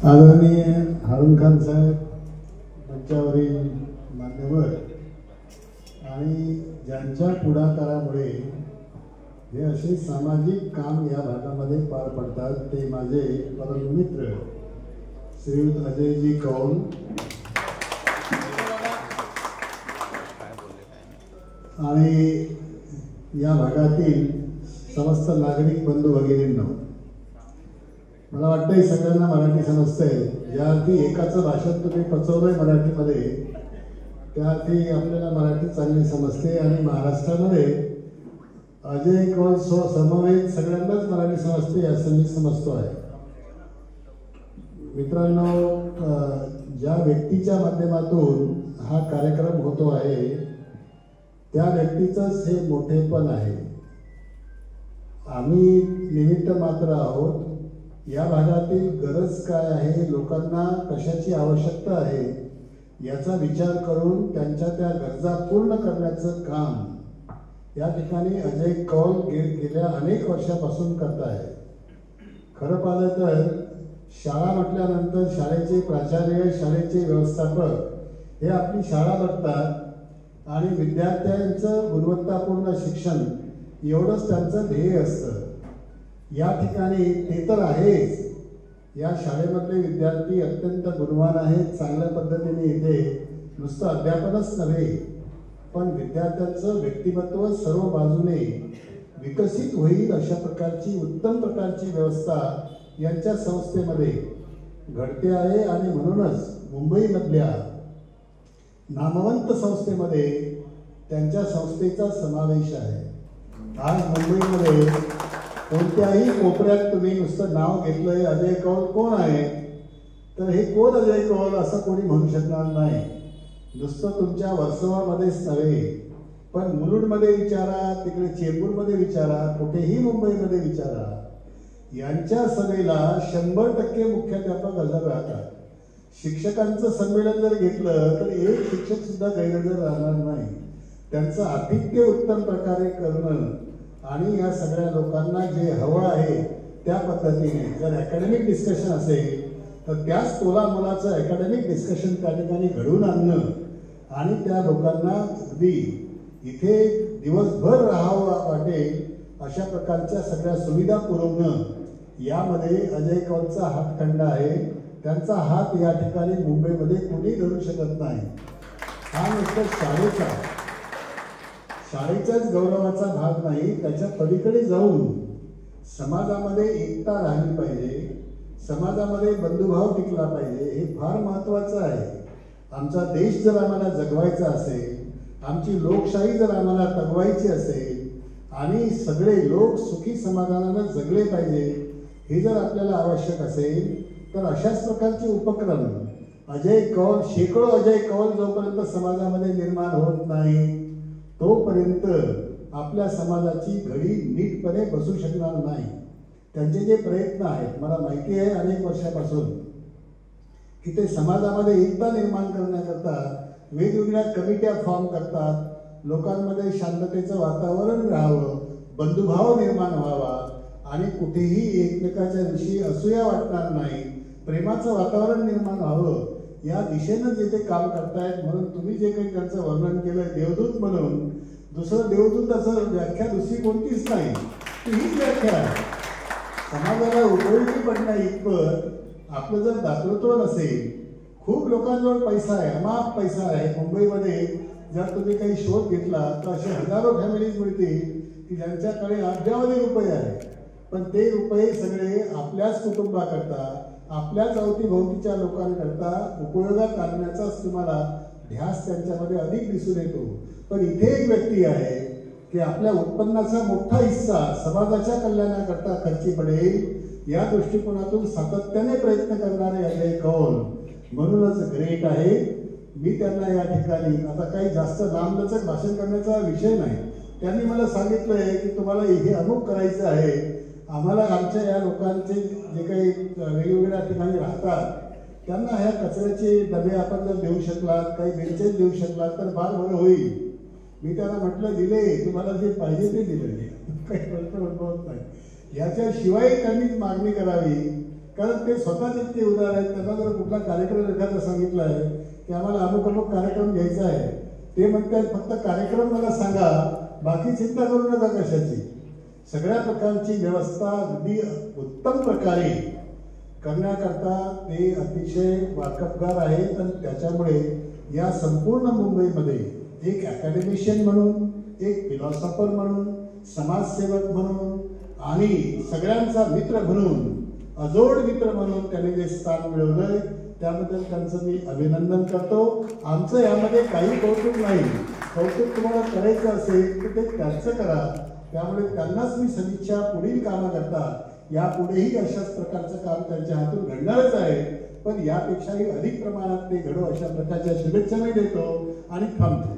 आदरणीय हारून खान साहेब, मंचावरील मान्यवर आणि ज्यांच्या पुढाकारामुळे हे असे सामाजिक काम या भागामध्ये पार पडतात ते माझे परम मित्र श्रीयुत अजयजी कौल आणि या भागातील समस्त नागरिक बंधू भगिनींनो, मला वाटतंय सगळ्यांना मराठी समजतंय. ज्या अर्थी एकाचं भाषण तुम्ही पचवलंय मराठीमध्ये त्या अर्थी आपल्याला मराठी चांगली समजते आणि महाराष्ट्रामध्ये अजय कौल समवेत सगळ्यांनाच मराठी समजते असं मी समजतो आहे. मित्रांनो, ज्या व्यक्तीच्या माध्यमातून हा कार्यक्रम होतो आहे त्या व्यक्तीचंच हे मोठेपण आहे. आम्ही निमित्त मात्र आहोत. या भागातील गरज काय आहे, लोकांना कशाची आवश्यकता आहे याचा विचार करून त्यांच्या त्या गरजा पूर्ण करण्याचं काम या ठिकाणी अजय कौल गेल्या अनेक वर्षापासून करत आहे. खरं पाहिलं तर शाळा म्हटल्यानंतर शाळेचे प्राचार्य, शाळेचे व्यवस्थापक हे आपली शाळा बघतात आणि विद्यार्थ्यांचं गुणवत्तापूर्ण शिक्षण एवढंच त्यांचं ध्येय असतं. या ठिकाणी ते तर आहेच. या शाळेमधले विद्यार्थी अत्यंत गुणवान आहेत. चांगल्या पद्धतीने इथे नुसतं अध्यापनच नव्हे पण विद्यार्थ्यांचं व्यक्तिमत्व सर्व बाजूने विकसित होईल अशा प्रकारची उत्तम प्रकारची व्यवस्था यांच्या संस्थेमध्ये घडते आहे. आणि म्हणूनच मुंबईमधल्या नामवंत संस्थेमध्ये त्यांच्या संस्थेचा समावेश आहे. आज मुंबईमध्ये कोणत्याही कोपऱ्यात तुम्ही नुसतं नाव घेतलंय अजय कौल कोण आहे तर हे कोण अजय कौल असं कोणी म्हणू शकणार नाही. नुसतं तुमच्या वर्सोवामध्येच नव्हे पण मुलुंडमध्ये विचारा, तिकडे चेंबूरमध्ये विचारा, कुठेही मुंबईमध्ये विचारा, यांच्या सभेला 100% मुख्याध्यापक हजर राहतात. शिक्षकांचं संमेलन जर घेतलं तर एक शिक्षक सुद्धा गैरहजर राहणार नाही. त्यांचं आतिथ्य उत्तम प्रकारे करणं आणि या सगळ्या लोकांना जे हवं आहे त्या पद्धतीने जर अकॅडमिक डिस्कशन असेल तर त्याच तोलामोलाचं अकॅडमिक डिस्कशन त्या ठिकाणी घडवून आणणं आणि त्या लोकांना अगदी इथे दिवसभर राहावं वाटेल अशा प्रकारच्या सगळ्या सुविधा पुरवणं यामध्ये अजय कौलचा हातखंडा आहे. त्यांचा हात या ठिकाणी मुंबईमध्ये कोणी धरू शकत नाही. हा नुसतं शाळेच्याच गौरवाचा भाग नाही, त्याच्या पलीकडे जाऊन समाजामध्ये एकता राहिली पाहिजे, समाजामध्ये बंधुभाव टिकला पाहिजे. हे फार महत्त्वाचं आहे. आमचा देश जर आम्हाला जगवायचा असेल, आमची लोकशाही जर आम्हाला तगवायची असेल आणि सगळे लोक सुखी समाधानानं जगले पाहिजे हे जर आपल्याला आवश्यक असेल तर अशाच प्रकारचे उपक्रम अजय कौल, शेकडो अजय कौल जोपर्यंत समाजामध्ये निर्माण होत नाही तोपर्यंत आपल्या समाजाची घडी नीटपणे बसू शकणार नाही. त्यांचे जे प्रयत्न आहेत मला माहिती आहे अनेक वर्षापासून की ते समाजामध्ये एकता निर्माण करण्याकरता वेगवेगळ्या कमिट्या फॉर्म करतात. लोकांमध्ये शांततेचं वातावरण राहावं, बंधुभाव निर्माण व्हावा आणि कुठेही एकमेकाच्या विषयी असूया वाटणार नाही, प्रेमाचं वातावरण निर्माण व्हावं या दिशेनं जे ते काम करतायत. म्हणून तुम्ही जे काही त्यांचं वर्णन केलं देवदूत म्हणून, दुसरं देवदूताचं व्याख्या दुसरी कोणतीच नाही, हीच व्याख्या आहे. समाजाला उपयोगी पडण्या इतपत आपलं जर दातृत्व नसेल, खूप लोकांजवळ पैसा आहे, अमाप पैसा आहे. मुंबईमध्ये जर तुम्ही काही शोध घेतला तर असे हजारो फॅमिलीज मिळतील की ज्यांच्याकडे अब्जावधी रुपये आहेत पण ते रुपये सगळे आपल्याच कुटुंबाकरता, आपल्याच अवतीभोवतीच्या लोकांकरता उपयोगात आणण्याचाच तुम्हाला ध्यास त्यांच्यामध्ये अधिक दिसून येतो. पण इथे एक व्यक्ती आहे की आपल्या उत्पन्नाचा मोठा हिस्सा समाजाच्या कल्याणाकरता खर्ची पडेल या दृष्टिकोनातून सातत्याने प्रयत्न करणारे अजय कौल म्हणूनच ग्रेट आहे. मी त्यांना या ठिकाणी आता काही जास्त लांबलचक भाषण करण्याचा विषय नाही. त्यांनी मला सांगितलंय की तुम्हाला हे अमुक करायचं आहे. आम्हाला आमच्या या लोकांचे जे काही वेगवेगळ्या ठिकाणी राहतात त्यांना ह्या कचऱ्याचे डबे आपण जर देऊ शकलात, काही बेंचेस देऊ शकलात तर फार बरं होईल. मी त्यांना म्हटलं दिले, तुम्हाला जे पाहिजे ते दिले, काही प्रश्न उद्भवत नाही. याच्याशिवाय त्यांनीच मागणी करावी कारण ते स्वतःच इतके उदार आहेत. त्यांना जर कुठला कार्यक्रम एखादा सांगितला आहे की आम्हाला अमुक कार्यक्रम घ्यायचा आहे, ते म्हणतात फक्त कार्यक्रम मला सांगा, बाकी चिंता करू नका कशाची. सगळ्या प्रकारची व्यवस्था अगदी उत्तम प्रकारे करण्याकरता ते अतिशय वाकबगार आहेत. आणि त्याच्यामुळे या संपूर्ण मुंबईमध्ये एक अकॅडमिशियन म्हणून, एक फिलॉसॉफर म्हणून, समाजसेवक म्हणून आणि सगळ्यांचा मित्र म्हणून, अजोड मित्र म्हणून त्यांनी जे स्थान मिळवलंय त्याबद्दल त्यांचं मी अभिनंदन करतो. आमचं यामध्ये काही कौतुक नाही. कौतुक तुम्हाला करायचं असेल तर ते त्यांचं करा. त्यामुळे त्यांनाच मी सदिच्छा पुढील कामाकरता, यापुढेही अशाच प्रकारचं काम त्यांच्या हातून घडणारच आहे, पण यापेक्षाही अधिक प्रमाणात ते घडो अशा प्रकारच्या शुभेच्छा मी देतो आणि थांबतो.